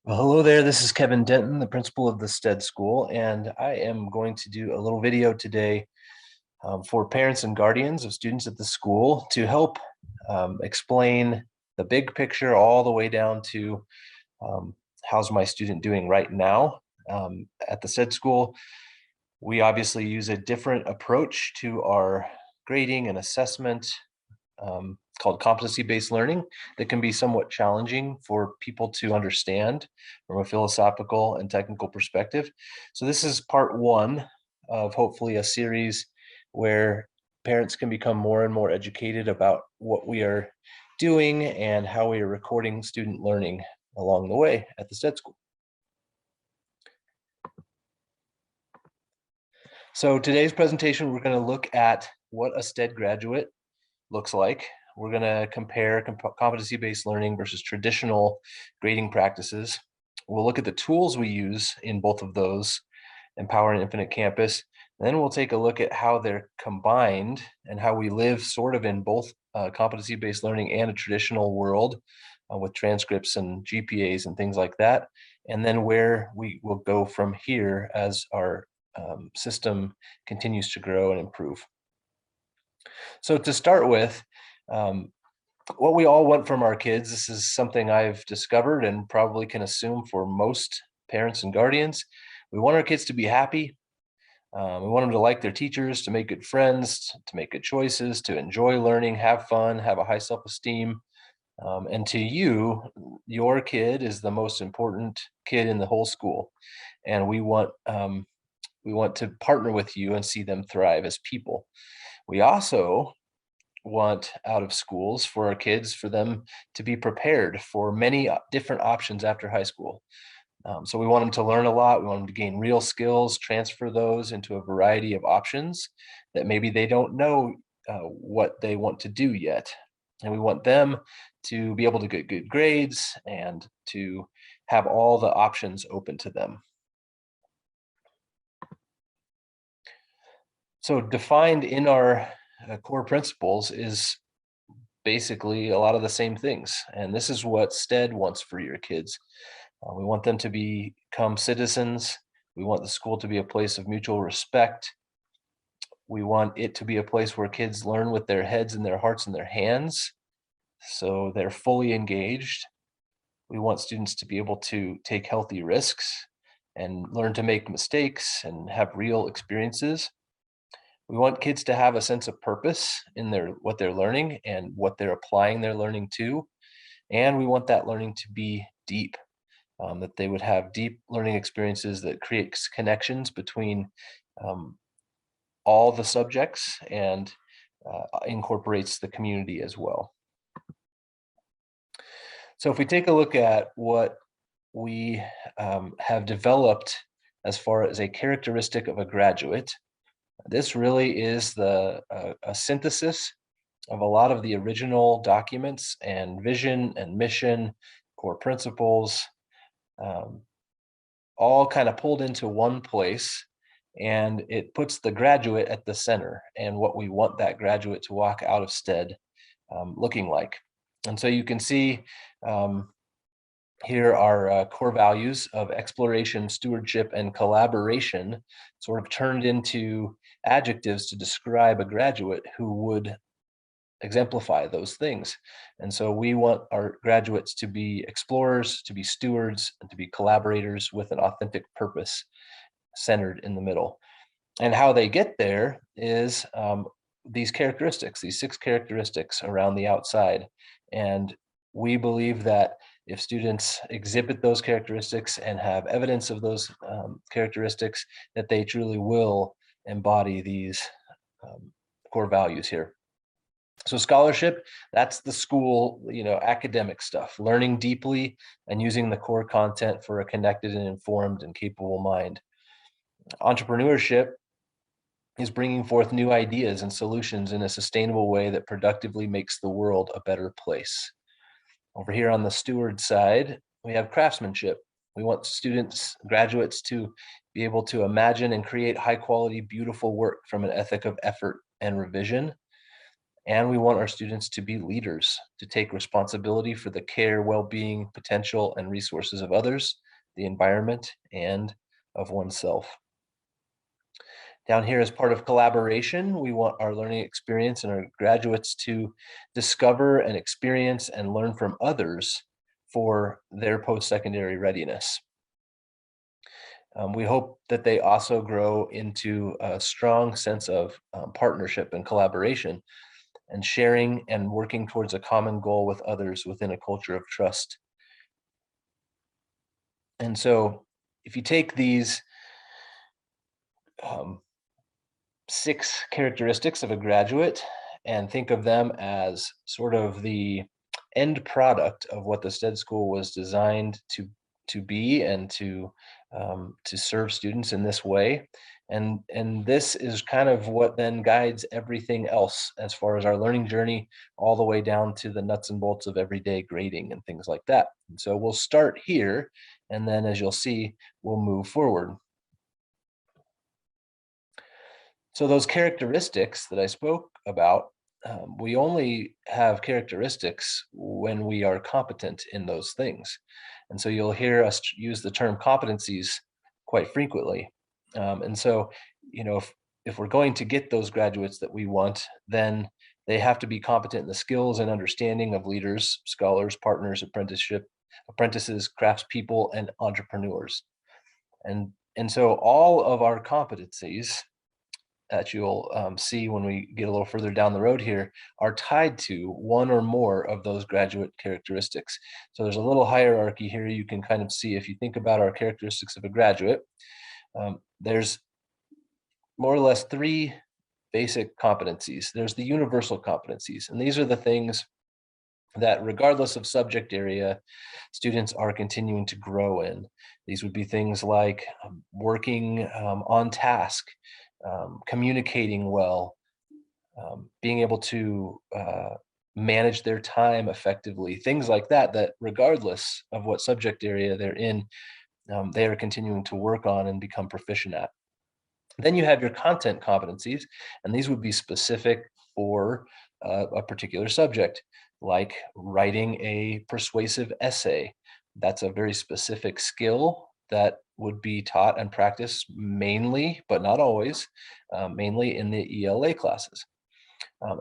Well, hello there. This is Kevin Denton, the principal of the STEAD school, and I am going to do a little video today for parents and guardians of students at the school to help explain the big picture all the way down to um, how's my student doing right now. At the STEAD school, we obviously use a different approach to our grading and assessment called competency-based learning that can be somewhat challenging for people to understand from a philosophical and technical perspective. So this is part one of hopefully a series where parents can become more and more educated about what we are doing and how we are recording student learning along the way at the STEAD school. So today's presentation, we're going to look at what a STEAD graduate looks like. We're going to compare competency-based learning versus traditional grading practices. We'll look at the tools we use in both of those, Empower and Infinite Campus. And then we'll take a look at how they're combined and how we live sort of in both competency-based learning and a traditional world with transcripts and GPAs and things like that. And then where we will go from here as our system continues to grow and improve. So to start with, what we all want from our kids, this is something I've discovered and probably can assume for most parents and guardians. We want our kids to be happy. We want them to like their teachers, to make good friends, to make good choices, to enjoy learning, have fun, have a high self-esteem. And to you, your kid is the most important kid in the whole school. And we want to partner with you and see them thrive as people. We also want out of schools for our kids, for them to be prepared for many different options after high school. So we want them to learn a lot. We want them to gain real skills, transfer those into a variety of options that maybe they don't know what they want to do yet. And we want them to be able to get good grades and to have all the options open to them. So defined in our core principles is basically a lot of the same things. And this is what STEAD wants for your kids. We want them to become citizens. We want the school to be a place of mutual respect. We want it to be a place where kids learn with their heads and their hearts and their hands, so they're fully engaged. We want students to be able to take healthy risks and learn to make mistakes and have real experiences. We want kids to have a sense of purpose in what they're learning and what they're applying their learning to. And we want that learning to be deep, that they would have deep learning experiences that creates connections between all the subjects and incorporates the community as well. So if we take a look at what we have developed as far as a characteristic of a graduate, this really is a synthesis of a lot of the original documents and vision and mission, core principles, all kind of pulled into one place, and it puts the graduate at the center and what we want that graduate to walk out of STEAD looking like. And so you can see here are core values of exploration, stewardship, and collaboration sort of turned into adjectives to describe a graduate who would exemplify those things. And so we want our graduates to be explorers, to be stewards, and to be collaborators with an authentic purpose centered in the middle. And how they get there is these characteristics, these 6 characteristics around the outside. And we believe that if students exhibit those characteristics and have evidence of those characteristics, that they truly will embody these core values here. So scholarship, that's the school, academic stuff, learning deeply and using the core content for a connected and informed and capable mind. Entrepreneurship is bringing forth new ideas and solutions in a sustainable way that productively makes the world a better place. Over here on the steward side, we have craftsmanship. We want students, graduates, to be able to imagine and create high quality, beautiful work from an ethic of effort and revision. And we want our students to be leaders, to take responsibility for the care, well-being, potential, and resources of others, the environment, and of oneself. Down here, as part of collaboration, we want our learning experience and our graduates to discover and experience and learn from others for their post-secondary readiness. We hope that they also grow into a strong sense of partnership and collaboration and sharing and working towards a common goal with others within a culture of trust. And so if you take these um, 6 characteristics of a graduate and think of them as sort of the end product of what the STEAD school was designed to be and to serve students in this way. And this is kind of what then guides everything else as far as our learning journey, all the way down to the nuts and bolts of everyday grading and things like that. And so we'll start here, and then as you'll see, we'll move forward. So those characteristics that I spoke about, we only have characteristics when we are competent in those things. And so you'll hear us use the term competencies quite frequently. And so, if we're going to get those graduates that we want, then they have to be competent in the skills and understanding of leaders, scholars, partners, apprentices, craftspeople, and entrepreneurs. And so all of our competencies that you'll see when we get a little further down the road here are tied to one or more of those graduate characteristics. So there's a little hierarchy here you can kind of see. If you think about our characteristics of a graduate, there's more or less 3 basic competencies. There's the universal competencies, and these are the things that, regardless of subject area, students are continuing to grow in. These would be things like working on task, communicating well, being able to manage their time effectively, things like that, that regardless of what subject area they're in, they are continuing to work on and become proficient at. Then you have your content competencies, and these would be specific for a particular subject, like writing a persuasive essay. That's a very specific skill that would be taught and practiced mainly, but not always, mainly in the ELA classes.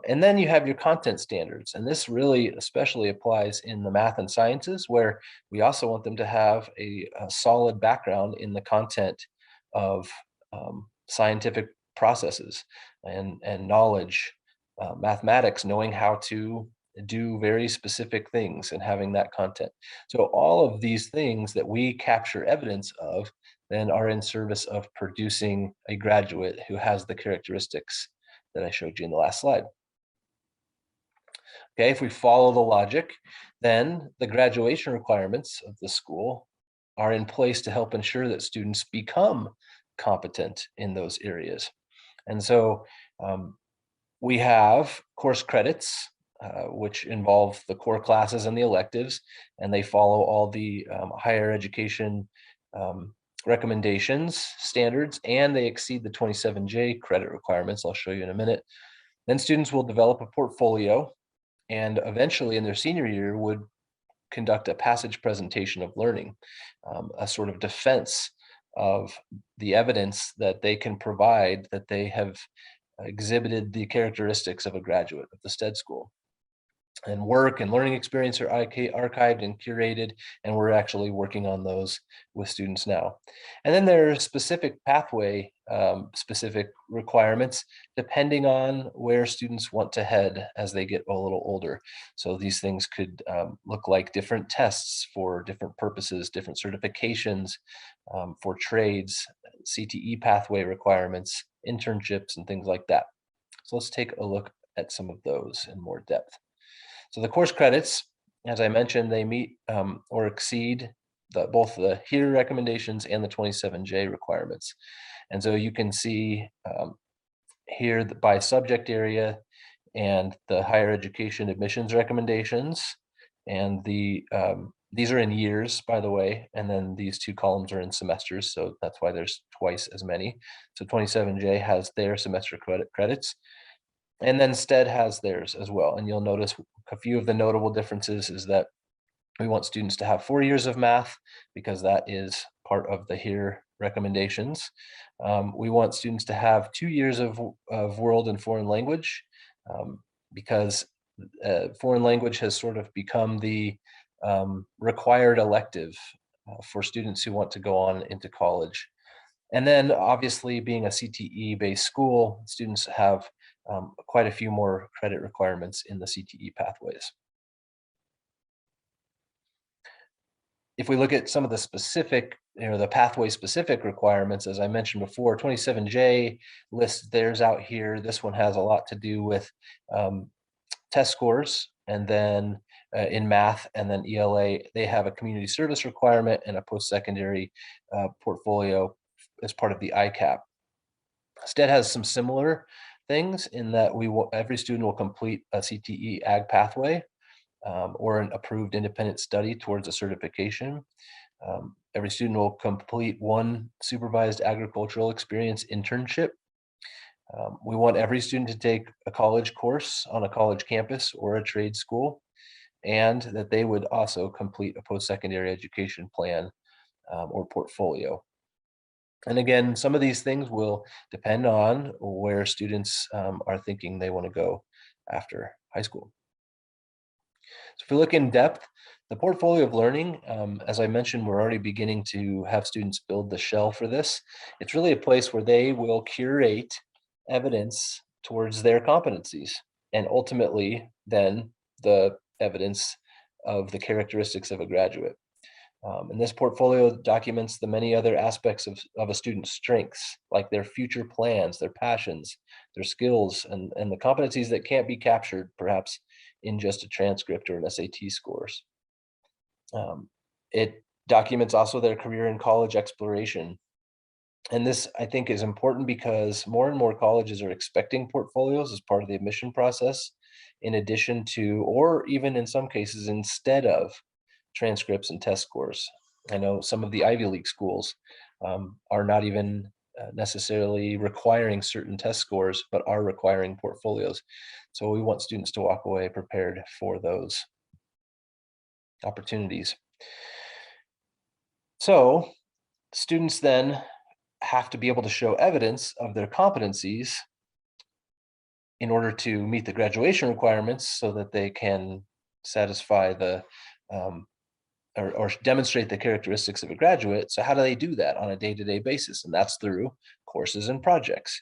And then you have your content standards, and this really especially applies in the math and sciences, where we also want them to have a solid background in the content of scientific processes and knowledge, mathematics, knowing how to do very specific things and having that content. So all of these things that we capture evidence of then are in service of producing a graduate who has the characteristics that I showed you in the last slide. Okay, if we follow the logic, then the graduation requirements of the school are in place to help ensure that students become competent in those areas. And so we have course credits, which involve the core classes and the electives, and they follow all the higher education recommendations, standards, and they exceed the 27J credit requirements. I'll show you in a minute. Then students will develop a portfolio, and eventually in their senior year would conduct a passage presentation of learning, a sort of defense of the evidence that they can provide that they have exhibited the characteristics of a graduate of the STEAD school. And work and learning experience are archived and curated, and we're actually working on those with students now. And then there are specific pathway specific requirements depending on where students want to head as they get a little older. So these things could look like different tests for different purposes, different certifications for trades, CTE pathway requirements, internships, and things like that. So let's take a look at some of those in more depth. So the course credits, as I mentioned, they meet or exceed both the HERE recommendations and the 27J requirements. And so you can see here by subject area and the higher education admissions recommendations. And these are in years, by the way, and then these 2 columns are in semesters, so that's why there's twice as many. So 27J has their semester credits. And then STEAD has theirs as well. And you'll notice a few of the notable differences is that we want students to have 4 years of math because that is part of the HERE recommendations. We want students to have 2 years of world and foreign language because foreign language has sort of become the required elective for students who want to go on into college. And then obviously being a CTE-based school, students have quite a few more credit requirements in the CTE pathways. If we look at some of the specific, the pathway specific requirements, as I mentioned before, 27J lists theirs out here. This one has a lot to do with test scores, and then in math and then ELA, they have a community service requirement and a post-secondary portfolio as part of the ICAP. STEAD has some similar things in that every student will complete a CTE ag pathway or an approved independent study towards a certification. Every student will complete one supervised agricultural experience internship. We want every student to take a college course on a college campus or a trade school, and that they would also complete a post-secondary education plan or portfolio. And again, some of these things will depend on where students are thinking they want to go after high school. So if we look in depth, the portfolio of learning, as I mentioned, we're already beginning to have students build the shell for this. It's really a place where they will curate evidence towards their competencies and ultimately then the evidence of the characteristics of a graduate. And this portfolio documents the many other aspects of a student's strengths, like their future plans, their passions, their skills, and the competencies that can't be captured perhaps in just a transcript or an SAT scores. It documents also their career and college exploration. And this, I think, is important because more and more colleges are expecting portfolios as part of the admission process, in addition to, or even in some cases, instead of transcripts and test scores. I know some of the Ivy League schools are not even necessarily requiring certain test scores, but are requiring portfolios. So we want students to walk away prepared for those opportunities. So students then have to be able to show evidence of their competencies in order to meet the graduation requirements so that they can satisfy the or demonstrate the characteristics of a graduate. So how do they do that on a day-to-day basis? And that's through courses and projects.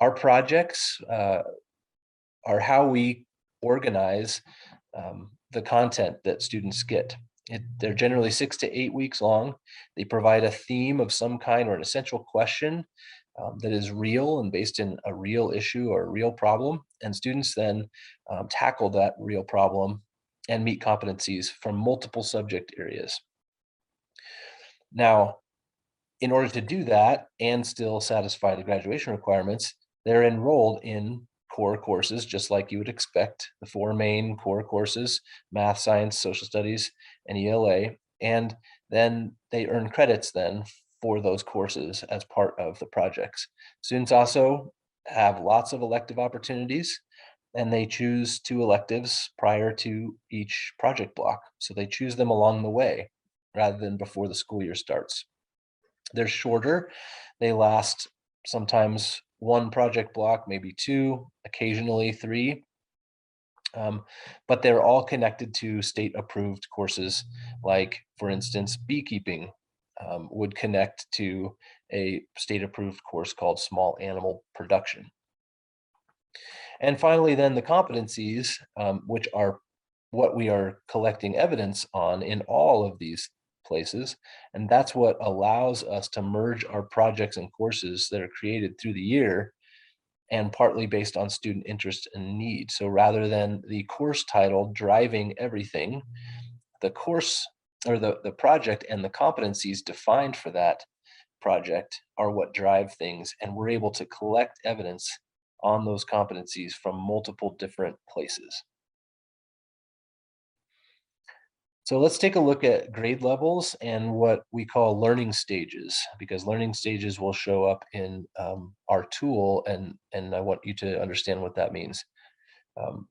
Our projects are how we organize the content that students get. They're generally 6 to 8 weeks long. They provide a theme of some kind or an essential question that is real and based in a real issue or a real problem. And students then tackle that real problem and meet competencies from multiple subject areas. Now, in order to do that and still satisfy the graduation requirements, they're enrolled in core courses, just like you would expect, the 4 main core courses: math, science, social studies, and ELA. And then they earn credits then for those courses as part of the projects. Students also have lots of elective opportunities, and they choose 2 electives prior to each project block. So they choose them along the way rather than before the school year starts. They're shorter. They last sometimes 1 project block, maybe 2, occasionally 3. But they're all connected to state-approved courses, like, for instance, beekeeping would connect to a state-approved course called small animal production. And finally, then the competencies, which are what we are collecting evidence on in all of these places. And that's what allows us to merge our projects and courses that are created through the year and partly based on student interest and need. So rather than the course title driving everything, the course or the project and the competencies defined for that project are what drive things. And we're able to collect evidence on those competencies from multiple different places. So let's take a look at grade levels and what we call learning stages, because learning stages will show up in our tool, and I want you to understand what that means.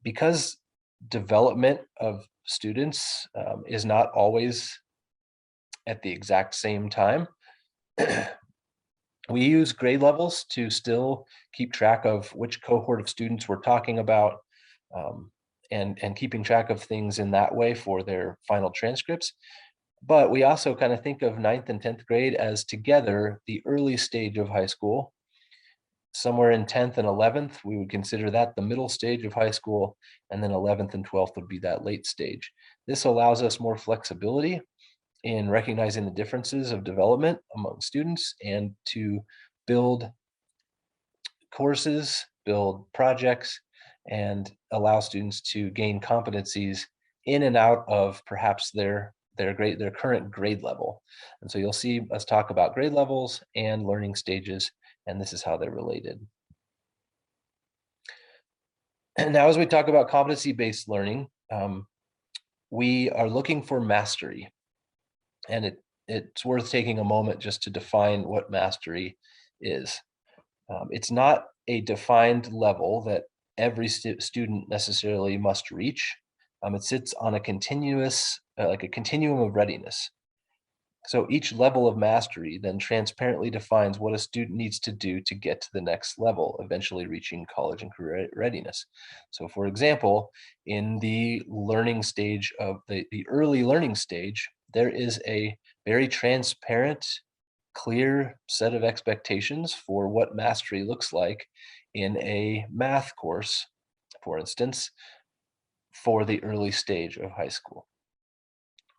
Because development of students is not always at the exact same time, we use grade levels to still keep track of which cohort of students we're talking about, um, and keeping track of things in that way for their final transcripts. But we also kind of think of ninth and 10th grade as together the early stage of high school. Somewhere in 10th and 11th, we would consider that the middle stage of high school, and then 11th and 12th would be that late stage. This allows us more flexibility in recognizing the differences of development among students and to build courses, build projects, and allow students to gain competencies in and out of perhaps their current grade level. And so you'll see us talk about grade levels and learning stages, and this is how they're related. And now, as we talk about competency-based learning, we are looking for mastery, and it's worth taking a moment just to define what mastery is. It's not a defined level that every student necessarily must reach. It sits on a continuous, like a continuum of readiness. So each level of mastery then transparently defines what a student needs to do to get to the next level, eventually reaching college and career readiness. So for example, in the learning stage of the early learning stage, there is a very transparent, clear set of expectations for what mastery looks like in a math course, for instance, for the early stage of high school.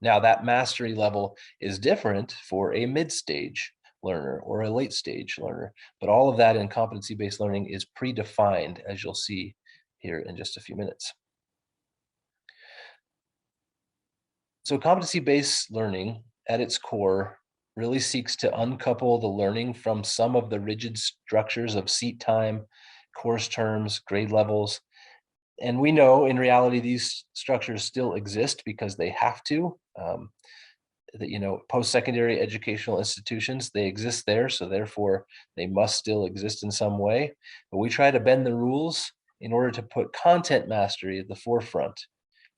Now, that mastery level is different for a mid-stage learner or a late-stage learner, but all of that in competency-based learning is predefined, as you'll see here in just a few minutes. So competency-based learning at its core really seeks to uncouple the learning from some of the rigid structures of seat time, course terms, grade levels. And we know in reality, these structures still exist because they have to. That, post-secondary educational institutions, they exist there, so therefore they must still exist in some way. But we try to bend the rules in order to put content mastery at the forefront,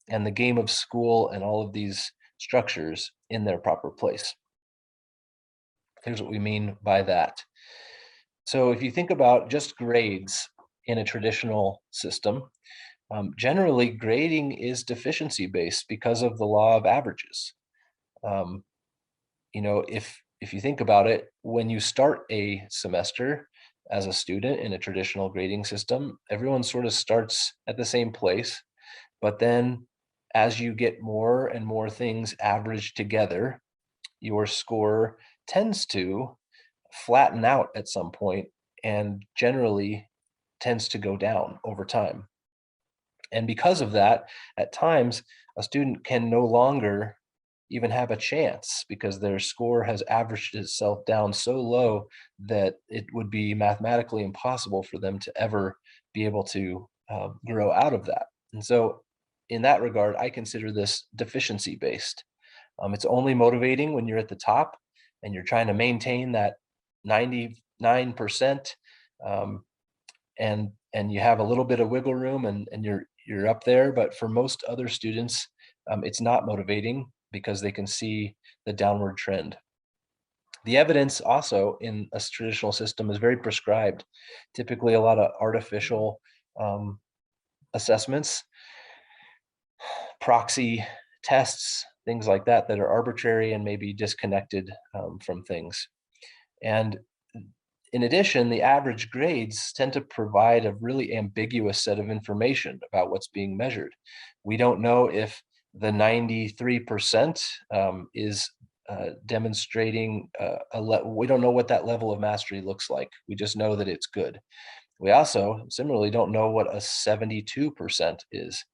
and the game of school and all of these structures in their proper place. Here's what we mean by that. So if you think about just grades in a traditional system, generally grading is deficiency based because of the law of averages. Um, if you think about it, when you start a semester as a student in a traditional grading system, everyone sort of starts at the same place. But then as you get more and more things averaged together, your score tends to flatten out at some point and generally tends to go down over time. And because of that, at times, a student can no longer even have a chance because their score has averaged itself down so low that it would be mathematically impossible for them to ever be able to grow out of that. And so, in that regard, I consider this deficiency based. It's only motivating when you're at the top and you're trying to maintain that 99%, um, and you have a little bit of wiggle room, and you're up there. But for most other students, it's not motivating because they can see the downward trend. The evidence also in a traditional system is very prescribed, typically a lot of artificial um, assessments, proxy tests, things like that that are arbitrary and maybe disconnected from things. And in addition, the average grades tend to provide a really ambiguous set of information about what's being measured. We don't know if the 93% is demonstrating we don't know what that level of mastery looks like. We just know that it's good. We also similarly don't know what a 72% is.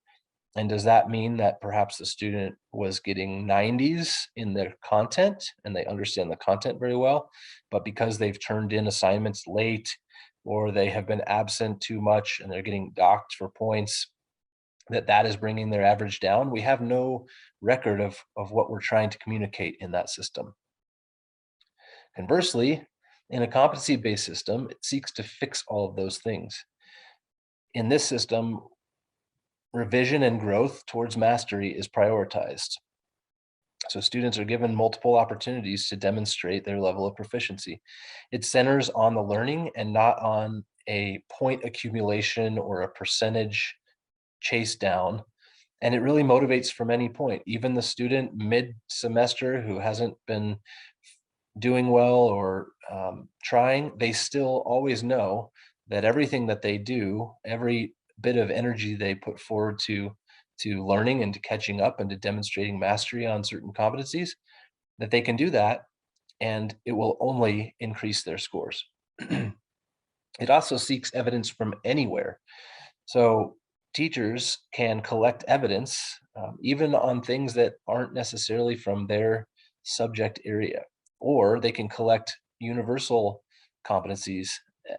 And does that mean that perhaps the student was getting 90s in their content and they understand the content very well, but because they've turned in assignments late or they have been absent too much and they're getting docked for points, that is bringing their average down. We have no record of what we're trying to communicate in that system. Conversely, in a competency-based system, it seeks to fix all of those things. In this system, revision and growth towards mastery is prioritized. So students are given multiple opportunities to demonstrate their level of proficiency. It centers on the learning and not on a point accumulation or a percentage chase down. And it really motivates from any point. Even the student mid-semester who hasn't been doing well or trying, they still always know that everything that they do, every bit of energy they put forward to learning and to catching up and to demonstrating mastery on certain competencies, that they can do that and it will only increase their scores. It also seeks evidence from anywhere. So teachers can collect evidence even on things that aren't necessarily from their subject area, or they can collect universal competencies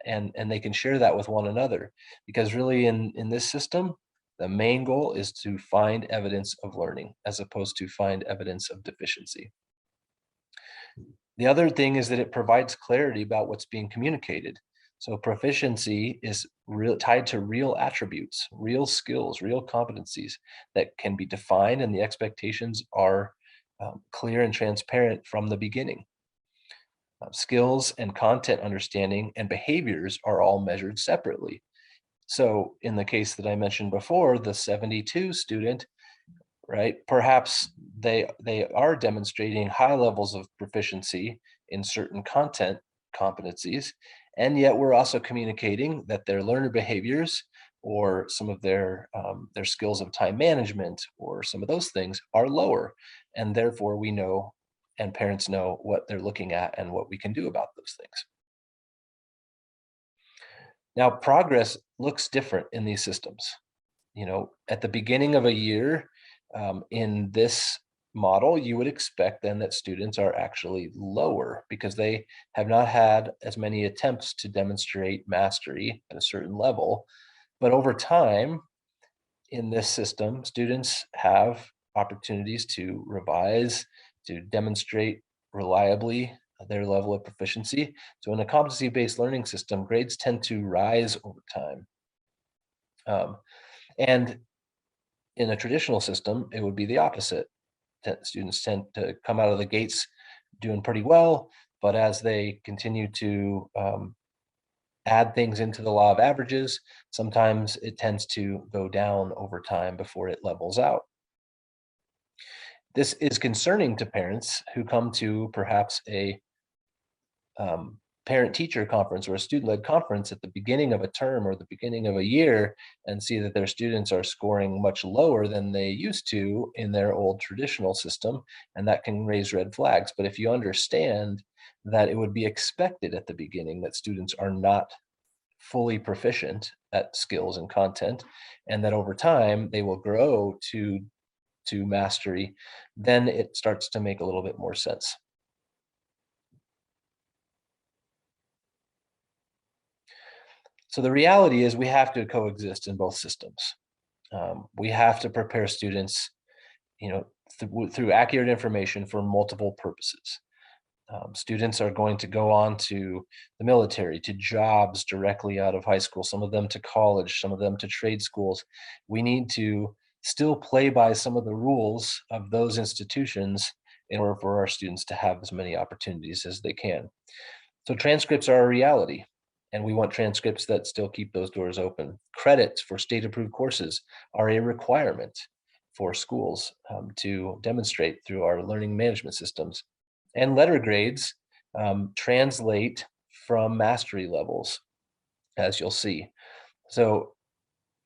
and they can share that with one another. Because really in this system, the main goal is to find evidence of learning as opposed to find evidence of deficiency. The other thing is that it provides clarity about what's being communicated. So proficiency is tied to real attributes, real skills, real competencies that can be defined, and the expectations are clear and transparent from the beginning. Skills and content understanding and behaviors are all measured separately. So in the case that I mentioned before, the 72 student, right? Perhaps they are demonstrating high levels of proficiency in certain content competencies, and yet we're also communicating that their learner behaviors or some of their skills of time management or some of those things are lower, and therefore we know and parents know what they're looking at and what we can do about those things. Now, progress looks different in these systems. At the beginning of a year, in this model, you would expect then that students are actually lower because they have not had as many attempts to demonstrate mastery at a certain level. But over time, in this system, students have opportunities to revise, to demonstrate reliably their level of proficiency. So in a competency-based learning system, grades tend to rise over time. And in a traditional system, it would be the opposite. Students tend to come out of the gates doing pretty well, but as they continue to add things into the law of averages, sometimes it tends to go down over time before it levels out. This is concerning to parents who come to perhaps a parent-teacher conference or a student-led conference at the beginning of a term or the beginning of a year and see that their students are scoring much lower than they used to in their old traditional system, and that can raise red flags. But if you understand that it would be expected at the beginning that students are not fully proficient at skills and content, and that over time they will grow to mastery, then it starts to make a little bit more sense. So the reality is we have to coexist in both systems. We have to prepare students, through accurate information for multiple purposes. Students are going to go on to the military, to jobs directly out of high school, some of them to college, some of them to trade schools. We need to still play by some of the rules of those institutions in order for our students to have as many opportunities as they can. So transcripts are a reality, and we want transcripts that still keep those doors open. Credits for state-approved courses are a requirement for schools to demonstrate through our learning management systems. And letter grades translate from mastery levels, as you'll see. So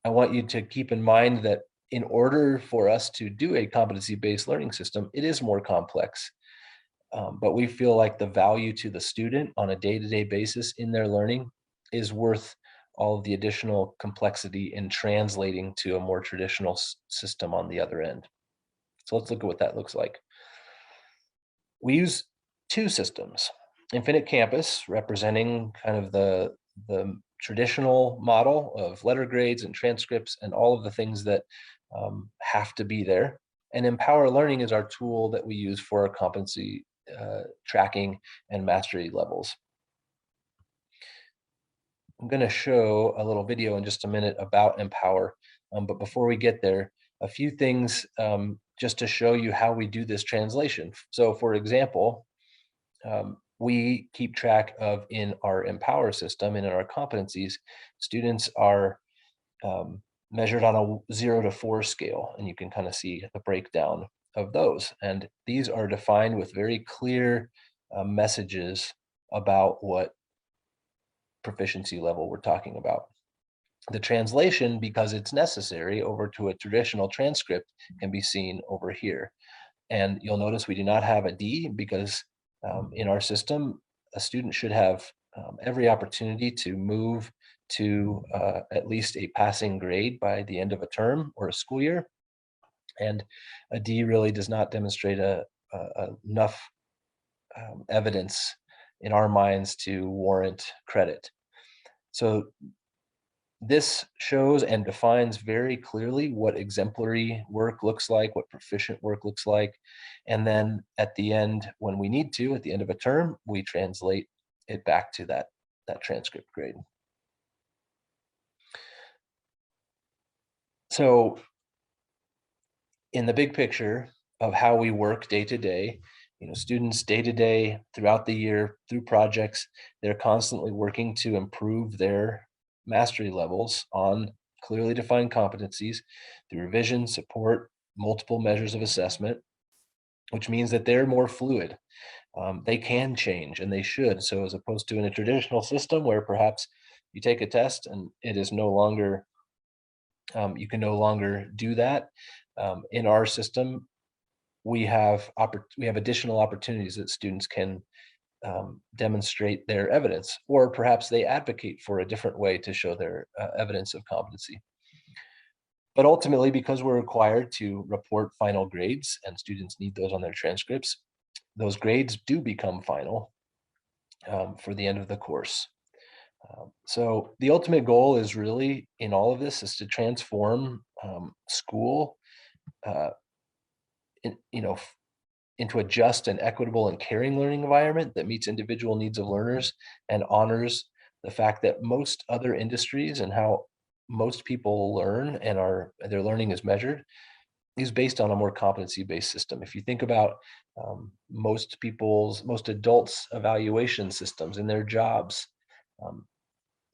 I want you to keep in mind that in order for us to do a competency-based learning system, it is more complex. But we feel like the value to the student on a day-to-day basis in their learning is worth all of the additional complexity in translating to a more traditional system on the other end. So let's look at what that looks like. We use two systems: Infinite Campus, representing kind of the traditional model of letter grades and transcripts and all of the things that have to be there. And Empower Learning is our tool that we use for our competency tracking and mastery levels. I'm going to show a little video in just a minute about Empower. But before we get there, a few things just to show you how we do this translation. So for example, we keep track of in our Empower system and in our competencies, students are measured on a 0 to 4 scale, and you can kind of see the breakdown of those. And these are defined with very clear messages about what proficiency level we're talking about. The translation, because it's necessary, over to a traditional transcript can be seen over here. And you'll notice we do not have a D because in our system, a student should have every opportunity to move to at least a passing grade by the end of a term or a school year. And a D really does not demonstrate enough evidence in our minds to warrant credit. So this shows and defines very clearly what exemplary work looks like, what proficient work looks like. And then at the end, when we need to, at the end of a term, we translate it back to that transcript grade. So in the big picture of how we work day to day, students day to day throughout the year through projects, they're constantly working to improve their mastery levels on clearly defined competencies through revision, support, multiple measures of assessment, which means that they're more fluid. They can change and they should. So as opposed to in a traditional system where perhaps you take a test and it is no longer, you can no longer do that. In our system, we have additional opportunities that students can demonstrate their evidence, or perhaps they advocate for a different way to show their evidence of competency. But ultimately, because we're required to report final grades and students need those on their transcripts, those grades do become final for the end of the course. So the ultimate goal is really in all of this is to transform school uh, in, into a just and equitable and caring learning environment that meets individual needs of learners and honors the fact that most other industries and how most people learn and their learning is measured is based on a more competency-based system. If you think about most adults' evaluation systems in their jobs,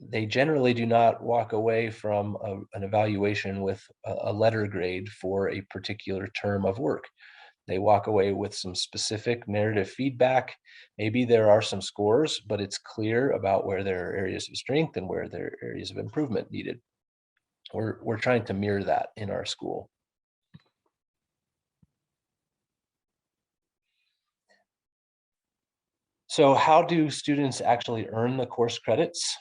they generally do not walk away from an evaluation with a letter grade for a particular term of work. They walk away with some specific narrative feedback. Maybe there are some scores, but it's clear about where there are areas of strength and where there are areas of improvement needed. We're trying to mirror that in our school. So how do students actually earn the course credits?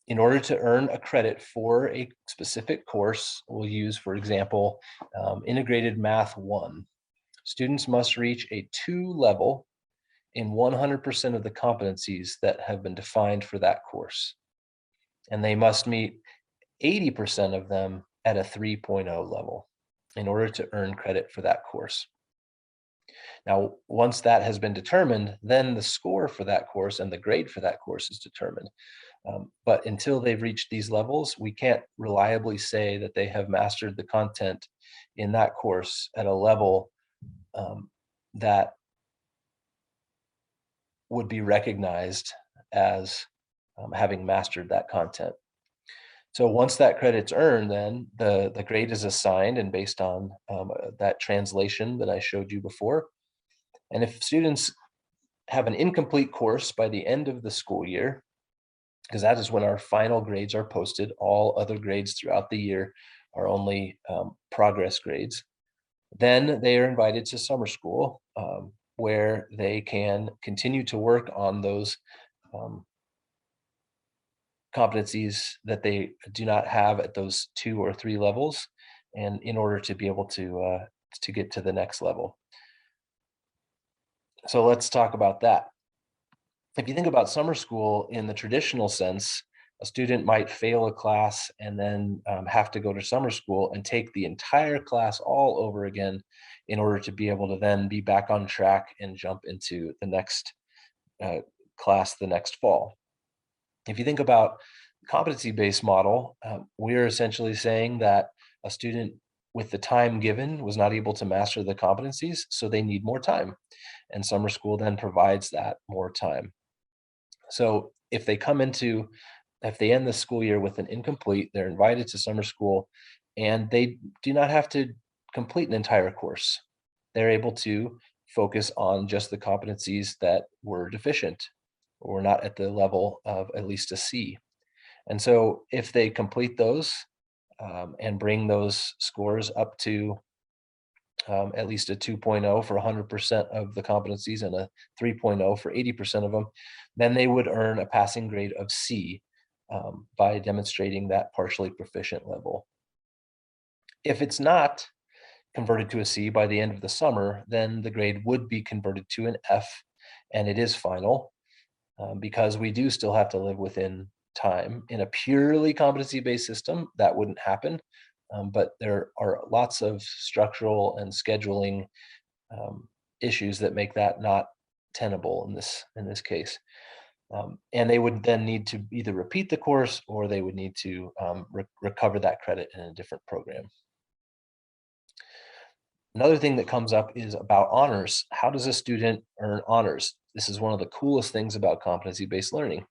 In order to earn a credit for a specific course, we'll use, for example, Integrated Math 1. Students must reach a 2 level in 100% of the competencies that have been defined for that course. And they must meet 80% of them at a 3.0 level in order to earn credit for that course. Now, once that has been determined, then the score for that course and the grade for that course is determined. But until they've reached these levels, we can't reliably say that they have mastered the content in that course at a level that would be recognized as having mastered that content. So once that credit's earned, then the grade is assigned and based on that translation that I showed you before. And if students have an incomplete course by the end of the school year, because that is when our final grades are posted, all other grades throughout the year are only progress grades, then they are invited to summer school where they can continue to work on those competencies that they do not have at those 2 or 3 levels, and in order to be able to get to the next level. So let's talk about that. If you think about summer school in the traditional sense, A student might fail a class and then have to go to summer school and take the entire class all over again in order to be able to then be back on track and jump into the next uh, class the next fall. If you think about the competency-based model, we're essentially saying that a student with the time given was not able to master the competencies, so they need more time. And summer school then provides that more time. So if they end the school year with an incomplete, they're invited to summer school and they do not have to complete an entire course. They're able to focus on just the competencies that were deficient or not at the level of at least a C. And so if they complete those and bring those scores up to at least a 2.0 for 100% of the competencies and a 3.0 for 80% of them, then they would earn a passing grade of C by demonstrating that partially proficient level. If it's not converted to a C by the end of the summer, then the grade would be converted to an F, and it is final because we do still have to live within time. In a purely competency-based system, that wouldn't happen, but there are lots of structural and scheduling issues that make that not tenable in this case. And they would then need to either repeat the course or they would need to recover that credit in a different program. Another thing that comes up is about honors. How does a student earn honors? This is one of the coolest things about competency-based learning,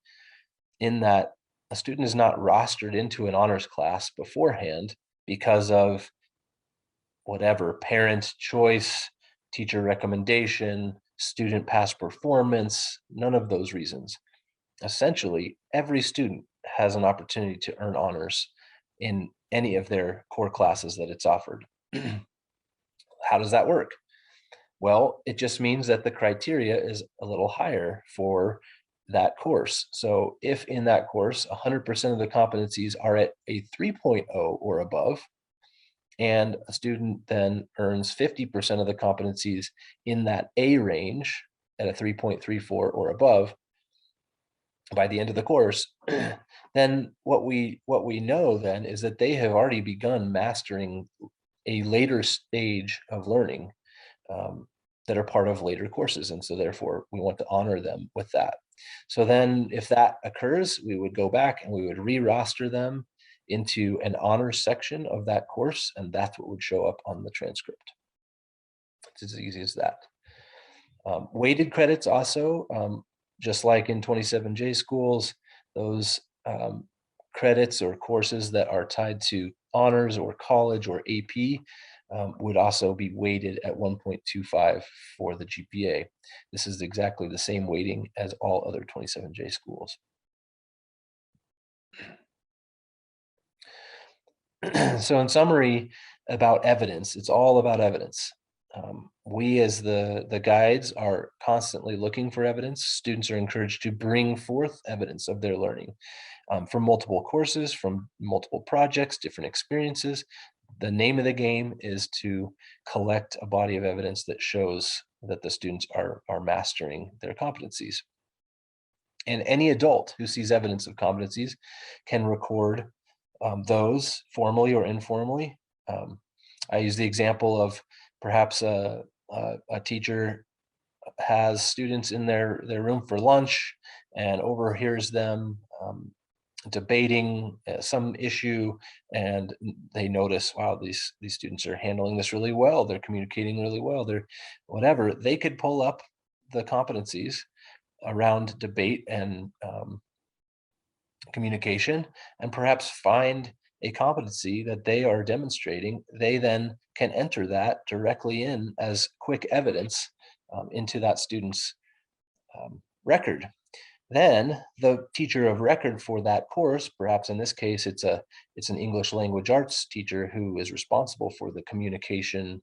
in that a student is not rostered into an honors class beforehand because of whatever parent choice, teacher recommendation, student past performance, none of those reasons. Essentially, every student has an opportunity to earn honors in any of their core classes that it's offered. How does that work? Well, it just means that the criteria is a little higher for that course. So if in that course, 100% of the competencies are at a 3.0 or above, and a student then earns 50% of the competencies in that A range at a 3.34 or above by the end of the course, then what we know then is that they have already begun mastering a later stage of learning that are part of later courses. And so therefore we want to honor them with that. So then if that occurs, we would go back and we would re-roster them into an honors section of that course, and that's what would show up on the transcript. It's as easy as that. Weighted credits also, just like in 27J schools, those credits or courses that are tied to honors or college or AP would also be weighted at 1.25 for the GPA. This is exactly the same weighting as all other 27J schools. So in summary, about evidence, it's all about evidence. We as the guides are constantly looking for evidence. Students are encouraged to bring forth evidence of their learning from multiple courses, from multiple projects, different experiences. The name of the game is to collect a body of evidence that shows that the students are mastering their competencies. And any adult who sees evidence of competencies can record those formally or informally. I use the example of perhaps a teacher has students in their room for lunch and overhears them debating some issue, and they notice, wow, these students are handling this really well. They're communicating really well. They're whatever. They could pull up the competencies around debate and communication and perhaps find a competency that they are demonstrating. They then can enter that directly in as quick evidence into that student's record. Then the teacher of record for that course, perhaps in this case, it's an English language arts teacher who is responsible for the communication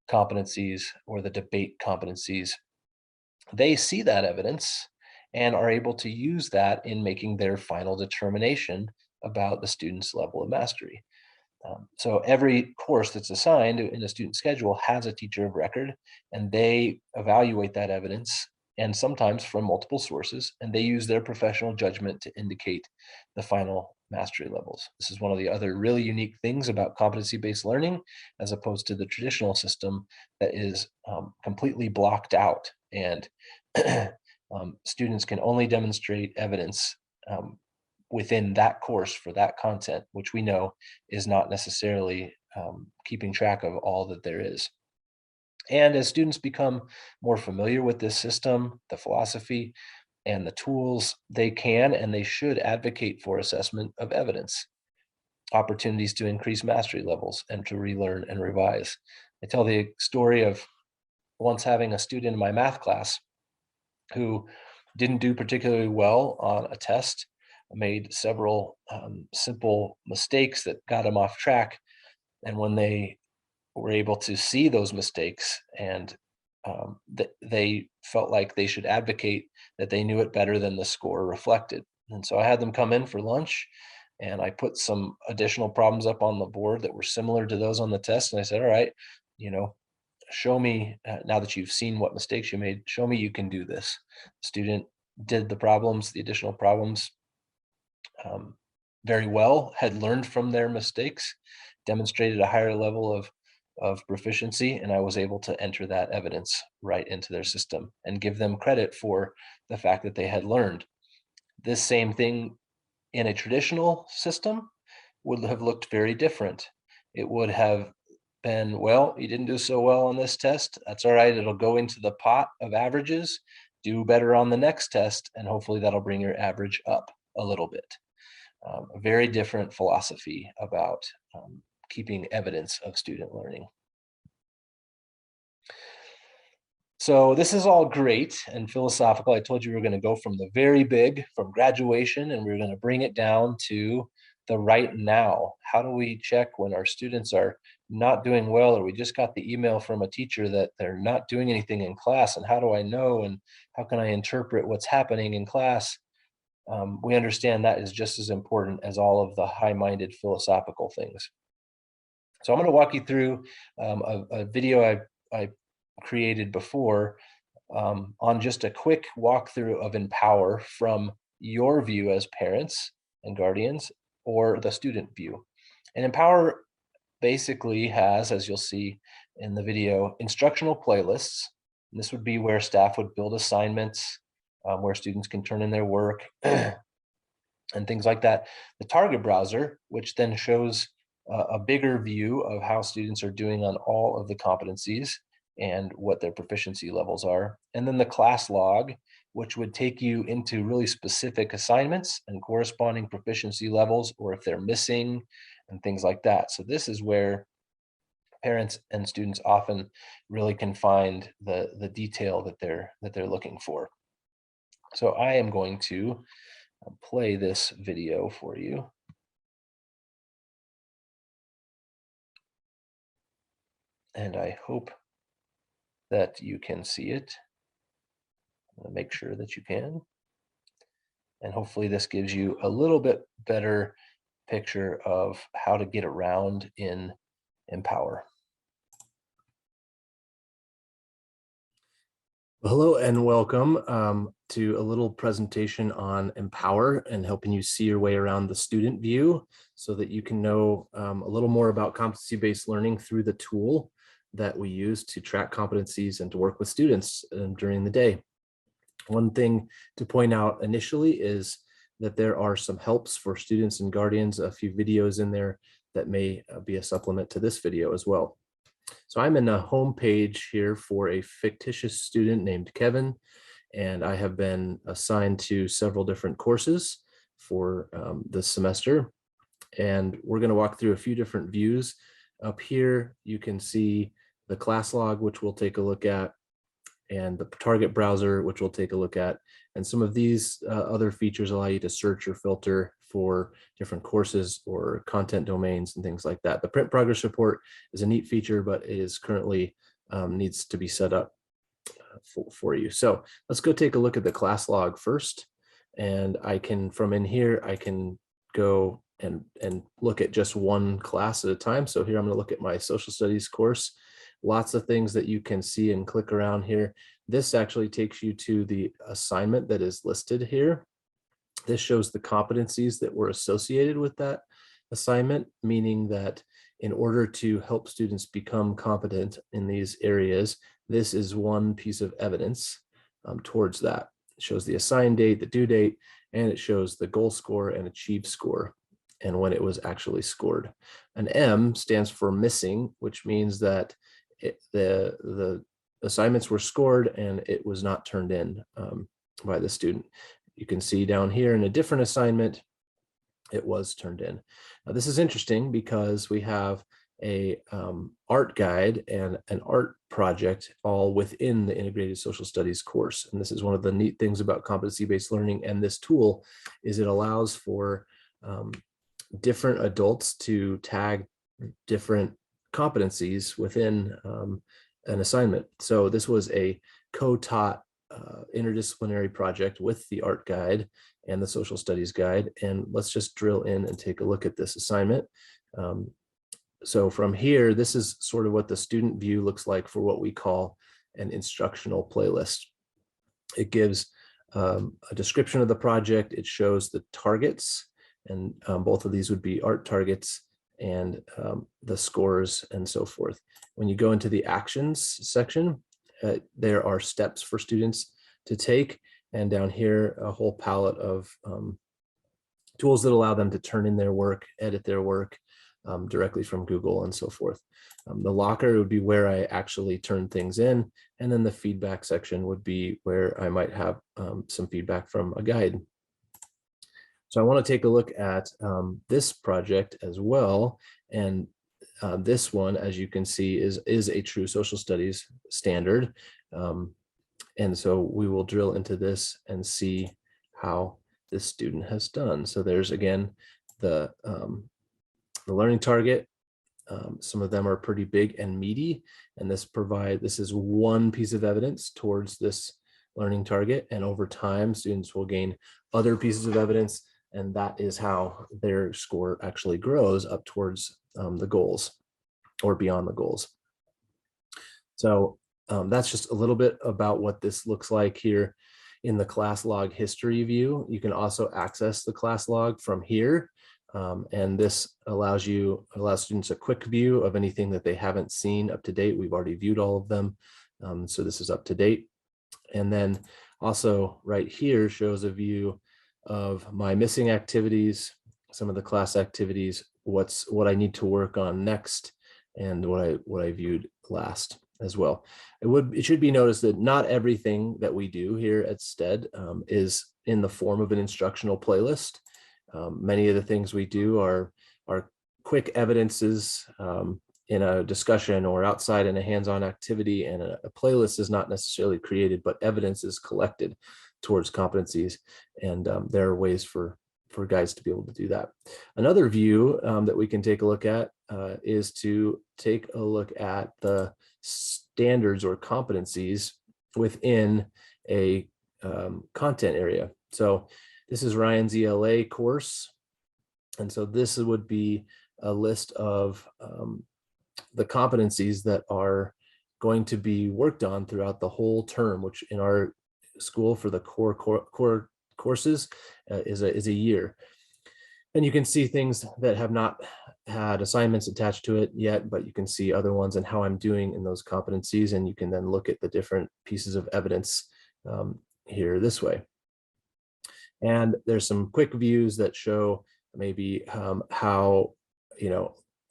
competencies or the debate competencies. They see that evidence and are able to use that in making their final determination about the student's level of mastery. So every course that's assigned in a student schedule has a teacher of record, and they evaluate that evidence and sometimes from multiple sources, and they use their professional judgment to indicate the final mastery levels. This is one of the other really unique things about competency-based learning, as opposed to the traditional system that is completely blocked out, and students can only demonstrate evidence within that course for that content, which we know is not necessarily keeping track of all that there is. And as students become more familiar with this system, the philosophy, and the tools, they can and they should advocate for assessment of evidence, opportunities to increase mastery levels, and to relearn and revise. I tell the story of once having a student in my math class who didn't do particularly well on a test, made several simple mistakes that got him off track. And when they were able to see those mistakes, and they felt like they should advocate that they knew it better than the score reflected. And so I had them come in for lunch, and I put some additional problems up on the board that were similar to those on the test. And I said, all right, you know, show me, now that you've seen what mistakes you made, show me you can do this. The student did the problems, the additional problems, um, very well, had learned from their mistakes, demonstrated a higher level of proficiency, and I was able to enter that evidence right into their system and give them credit for the fact that they had learned. This same thing in a traditional system would have looked very different. It would have been, well, you didn't do so well on this test. That's all right. It'll go into the pot of averages. Do better on the next test, and hopefully that'll bring your average up a little bit. A very different philosophy about keeping evidence of student learning. So this is all great and philosophical. I told you we were going to go from the very big, from graduation, and we're going to bring it down to the right now. How do we check when our students are not doing well, or we just got the email from a teacher that they're not doing anything in class, and how do I know, and how can I interpret what's happening in class? We understand that is just as important as all of the high-minded philosophical things. So I'm going to walk you through a video I created before on just a quick walkthrough of Empower from your view as parents and guardians, or the student view. And Empower basically has, as you'll see in the video, instructional playlists. And this would be where staff would build assignments, where students can turn in their work and things like that. The target browser, which then shows a bigger view of how students are doing on all of the competencies and what their proficiency levels are. And then the class log, which would take you into really specific assignments and corresponding proficiency levels, or if they're missing and things like that. So this is where parents and students often really can find the detail that they're looking for. So I am going to play this video for you. And I hope that you can see it. I'm going to make sure that you can. And hopefully this gives you a little bit better picture of how to get around in Empower. Hello and welcome to a little presentation on Empower and helping you see your way around the student view so that you can know a little more about competency-based learning through the tool that we use to track competencies and to work with students during the day. One thing to point out initially is that there are some helps for students and guardians, a few videos in there that may be a supplement to this video as well. So I'm in a home page here for a fictitious student named Kevin, and I have been assigned to several different courses for this semester. And we're going to walk through a few different views. Up here, you can see the class log, which we'll take a look at, and the target browser, which we'll take a look at. And some of these other features allow you to search or filter for different courses or content domains and things like that. The print progress report is a neat feature, but it is currently needs to be set up for you. So let's go take a look at the class log first. And I can, from in here, I can go and look at just one class at a time. So here I'm going to look at my social studies course. Lots of things that you can see and click around here. This actually takes you to the assignment that is listed here. This shows the competencies that were associated with that assignment, meaning that in order to help students become competent in these areas, this is one piece of evidence towards that. It shows the assigned date, the due date, and it shows the goal score and achieved score and when it was actually scored. An M stands for missing, which means that the assignments were scored and it was not turned in by the student. You can see down here in a different assignment, it was turned in. Now, this is interesting because we have a art guide and an art project all within the integrated social studies course. And this is one of the neat things about competency-based learning and this tool is it allows for different adults to tag different competencies within an assignment. So this was a co-taught interdisciplinary project with the art guide and the social studies guide. And let's just drill in and take a look at this assignment. So from here, this is sort of what the student view looks like for what we call an instructional playlist. It gives a description of the project. It shows the targets, and both of these would be art targets and the scores and so forth. When you go into the actions section, there are steps for students to take, and down here, a whole palette of tools that allow them to turn in their work, edit their work directly from Google and so forth. The locker would be where I actually turn things in, and then the feedback section would be where I might have some feedback from a guide. So I want to take a look at this project as well, and this one, as you can see, is a true social studies standard. And so we will drill into this and see how this student has done. So there's, again, the learning target. Some of them are pretty big and meaty, and this is one piece of evidence towards this learning target. And over time, students will gain other pieces of evidence, and that is how their score actually grows up towards the goals or beyond the goals. So that's just a little bit about what this looks like here in the class log history view. You can also access the class log from here. And this allows students a quick view of anything that they haven't seen up to date. We've already viewed all of them. So this is up to date. And then also right here shows a view of my missing activities, some of the class activities, what I need to work on next, and what I viewed last as well. It should be noticed that not everything that we do here at STEAD is in the form of an instructional playlist. Many of the things we do are quick evidences in a discussion or outside in a hands-on activity, and a playlist is not necessarily created, but evidence is collected towards competencies, and there are ways for guides to be able to do that. Another view that we can take a look at is to take a look at the standards or competencies within a content area. So this is Ryan's ELA course. And so this would be a list of the competencies that are going to be worked on throughout the whole term, which in our school for the core courses is a year. And you can see things that have not had assignments attached to it yet, but you can see other ones and how I'm doing in those competencies. And you can then look at the different pieces of evidence here this way. And there's some quick views that show maybe how,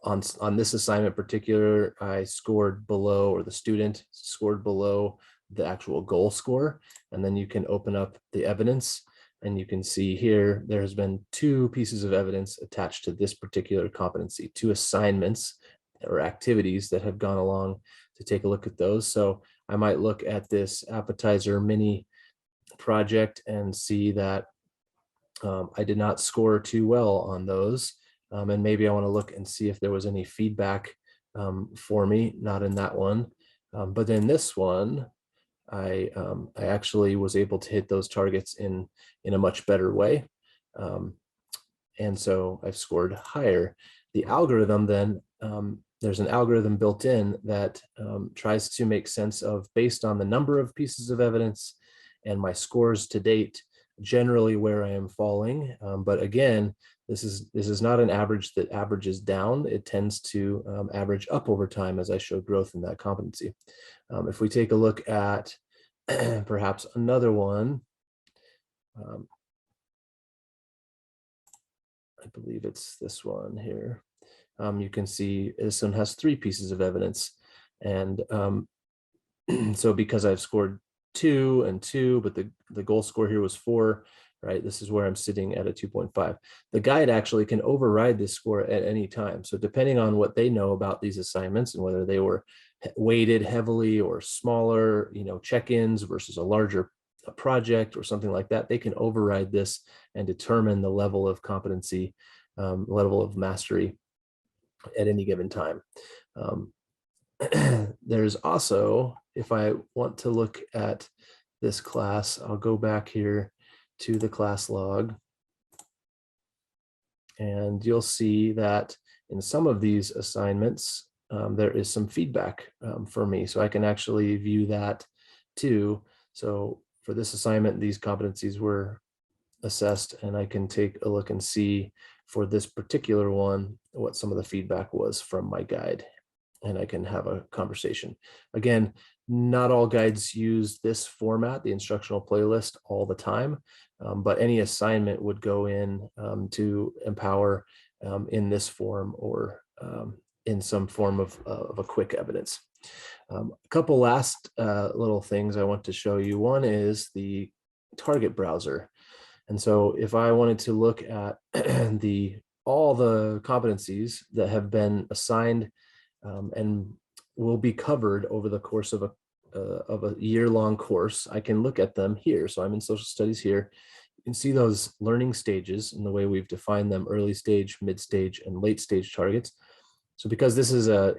on this assignment particular, I scored below, or the student scored below the actual goal score. And then you can open up the evidence, and you can see here, there has been 2 pieces of evidence attached to this particular competency, 2 assignments or activities that have gone along to take a look at those. So I might look at this appetizer mini project and see that I did not score too well on those. And maybe I want to look and see if there was any feedback for me, not in that one. But in this one, I actually was able to hit those targets in a much better way. And so I've scored higher. The algorithm then there's an algorithm built in that tries to make sense of, based on the number of pieces of evidence and my scores to date, generally where I am falling. But again, this is not an average that averages down. It tends to average up over time as I show growth in that competency. If we take a look at perhaps another one, I believe it's this one here. You can see this one has 3 pieces of evidence. And so because I've scored 2 and 2, but the goal score here was 4, right? This is where I'm sitting at a 2.5. The guide actually can override this score at any time. So depending on what they know about these assignments and whether they were weighted heavily or smaller, check-ins versus a larger project or something like that, they can override this and determine the level of competency, level of mastery at any given time. There's also, if I want to look at this class, I'll go back here to the class log. And you'll see that in some of these assignments, there is some feedback for me. So I can actually view that too. So for this assignment, these competencies were assessed, and I can take a look and see for this particular one what some of the feedback was from my guide, and I can have a conversation. Again, not all guides use this format, the instructional playlist, all the time, but any assignment would go in to Empower in this form or in some form of a quick evidence. A couple last little things I want to show you. One is the target browser. And so if I wanted to look at all the competencies that have been assigned and will be covered over the course of a year-long course, I can look at them here. So I'm in social studies here. You can see those learning stages in the way we've defined them: early stage, mid stage, and late stage targets. So because this is a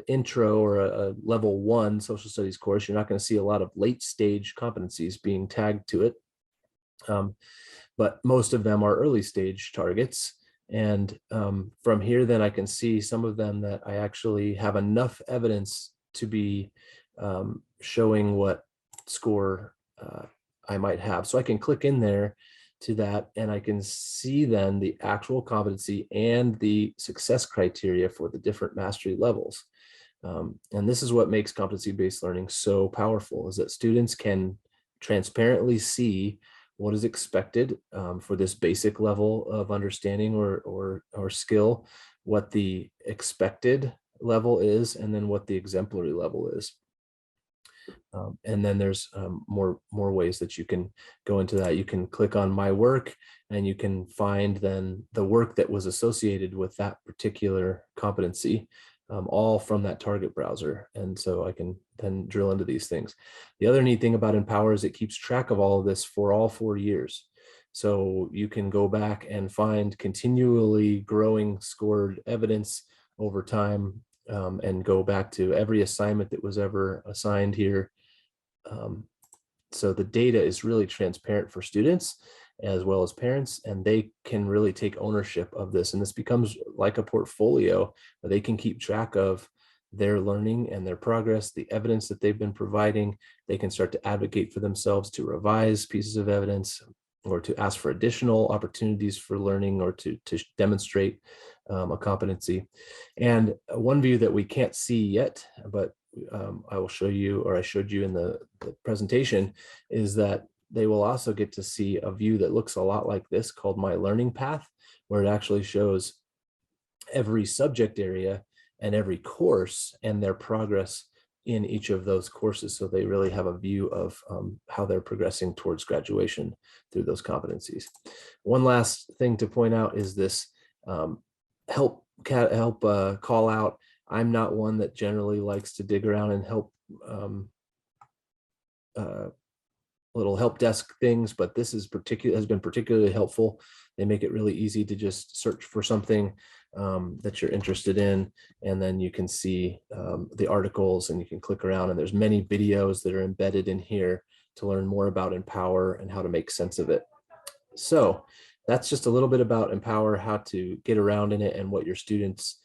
intro or a level 1 social studies course, you're not going to see a lot of late stage competencies being tagged to it. But most of them are early stage targets. And from here, then I can see some of them that I actually have enough evidence to be showing what score I might have. So I can click in there to that, and I can see then the actual competency and the success criteria for the different mastery levels. And this is what makes competency-based learning so powerful, is that students can transparently see what is expected for this basic level of understanding or skill, what the expected level is, and then what the exemplary level is. And then there's more ways that you can go into that. You can click on my work, and you can find then the work that was associated with that particular competency, all from that target browser. And so I can then drill into these things. The other neat thing about Empower is it keeps track of all of this for all 4 years. So you can go back and find continually growing scored evidence over time, and go back to every assignment that was ever assigned here. So the data is really transparent for students as well as parents, and they can really take ownership of this. And this becomes like a portfolio where they can keep track of their learning and their progress, the evidence that they've been providing. They can start to advocate for themselves to revise pieces of evidence, or to ask for additional opportunities for learning, or to demonstrate a competency. And one view that we can't see yet, but I will show you, or I showed you in the presentation, is that they will also get to see a view that looks a lot like this, called My Learning Path, where it actually shows every subject area and every course and their progress in each of those courses. So they really have a view of how they're progressing towards graduation through those competencies. One last thing to point out is this help call out. I'm not one that generally likes to dig around and help little help desk things, but this has been particularly helpful. They make it really easy to just search for something that you're interested in, and then you can see the articles, and you can click around, and there's many videos that are embedded in here to learn more about Empower and how to make sense of it. So that's just a little bit about Empower, how to get around in it, and what your students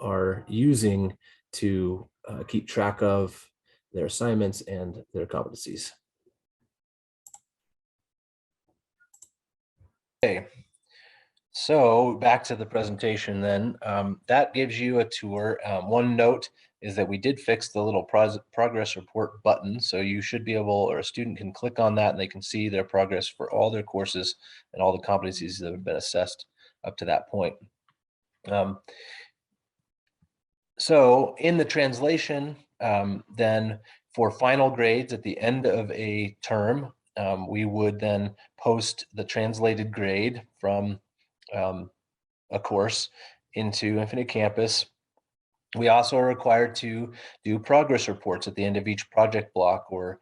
are using to keep track of their assignments and their competencies. Okay, so back to the presentation then. That gives you a tour. One note is that we did fix the little progress report button. So you should be able, or a student can click on that and they can see their progress for all their courses and all the competencies that have been assessed up to that point. So in the translation, then for final grades at the end of a term, we would then post the translated grade from a course into Infinite Campus. We also are required to do progress reports at the end of each project block or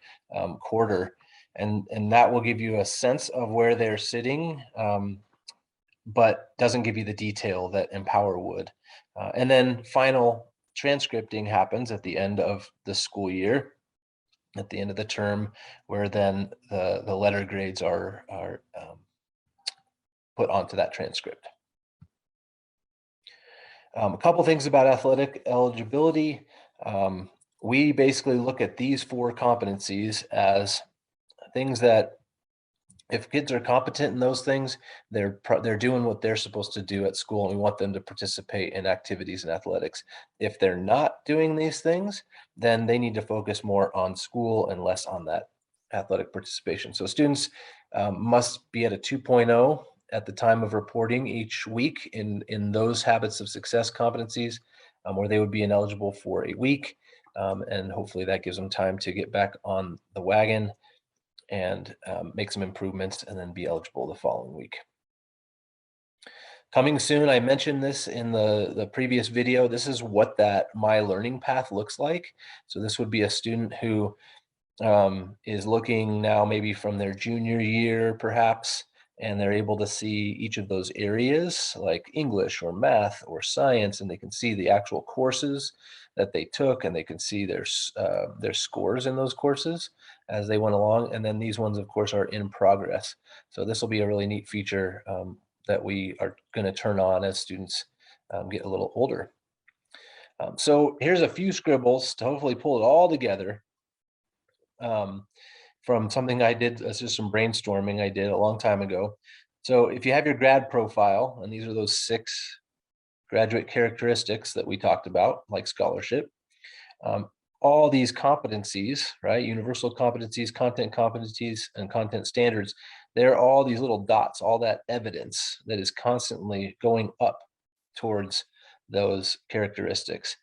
quarter, and that will give you a sense of where they're sitting, but doesn't give you the detail that Empower would. And then final transcripting happens at the end of the school year, at the end of the term, where then the letter grades are put onto that transcript. A couple things about athletic eligibility. We basically look at these 4 competencies as things that if kids are competent in those things, they're doing what they're supposed to do at school, and we want them to participate in activities and athletics. If they're not doing these things, then they need to focus more on school and less on that athletic participation. So students must be at a 2.0 at the time of reporting each week in those habits of success competencies, where they would be ineligible for a week. And hopefully that gives them time to get back on the wagon and make some improvements and then be eligible the following week. Coming soon, I mentioned this in the previous video. This is what that My Learning Path looks like. So this would be a student who is looking now maybe from their junior year perhaps, and they're able to see each of those areas like English or math or science, and they can see the actual courses that they took, and they can see their scores in those courses as they went along. And then these ones, of course, are in progress. So this will be a really neat feature that we are going to turn on as students get a little older. So here's a few scribbles to hopefully pull it all together from something I did. It's just some brainstorming I did a long time ago. So if you have your grad profile, and these are those 6 graduate characteristics that we talked about, like scholarship, all these competencies, right? Universal competencies, and content standards, they're all these little dots, all that evidence that is constantly going up towards those characteristics.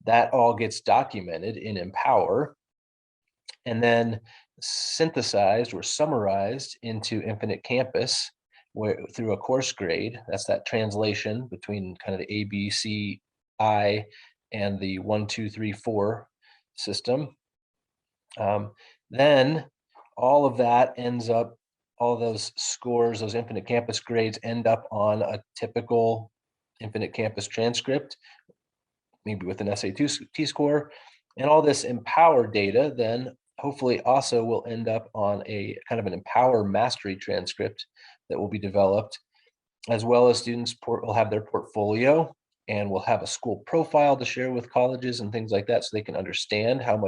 That all gets documented in Empower and then synthesized or summarized into Infinite Campus where through a course grade. That's that translation between kind of the A, B, C, I, and the 1, 2, 3, 4 system. Then all of that ends up, all those scores, those Infinite Campus grades end up on a typical Infinite Campus transcript, maybe with an SAT score. And all this Empower data then hopefully also will end up on a kind of an Empower mastery transcript that will be developed, as well as students will have their portfolio and will have a school profile to share with colleges and things like that, so they can understand how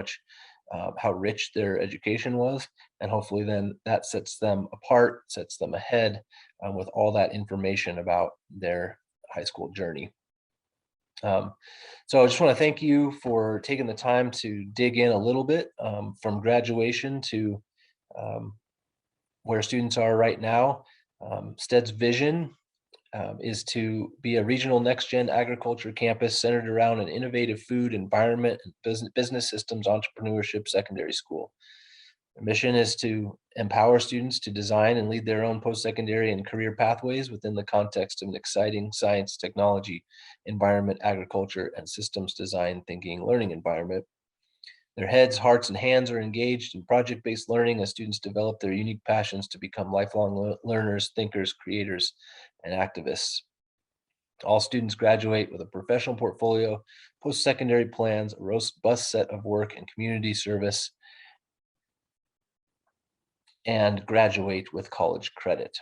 rich their education was. And hopefully then that sets them apart, sets them ahead with all that information about their high school journey. So I just want to thank you for taking the time to dig in a little bit from graduation to where students are right now. STEAD's vision is to be a regional next-gen agriculture campus centered around an innovative food, environment, and business systems entrepreneurship secondary school. The mission is to empower students to design and lead their own post-secondary and career pathways within the context of an exciting science, technology, environment, agriculture, and systems design thinking learning environment. Their heads, hearts, and hands are engaged in project-based learning as students develop their unique passions to become lifelong learners, thinkers, creators, and activists. All students graduate with a professional portfolio, post-secondary plans, a robust set of work and community service, and graduate with college credit.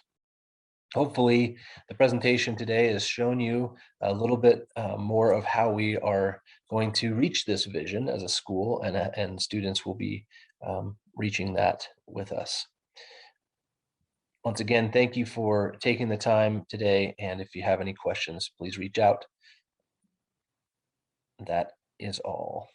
hopefully the presentation today has shown you a little bit more of how we are going to reach this vision as a school, and students will be reaching that with us. Once again, thank you for taking the time today, and if you have any questions, please reach out. That is all.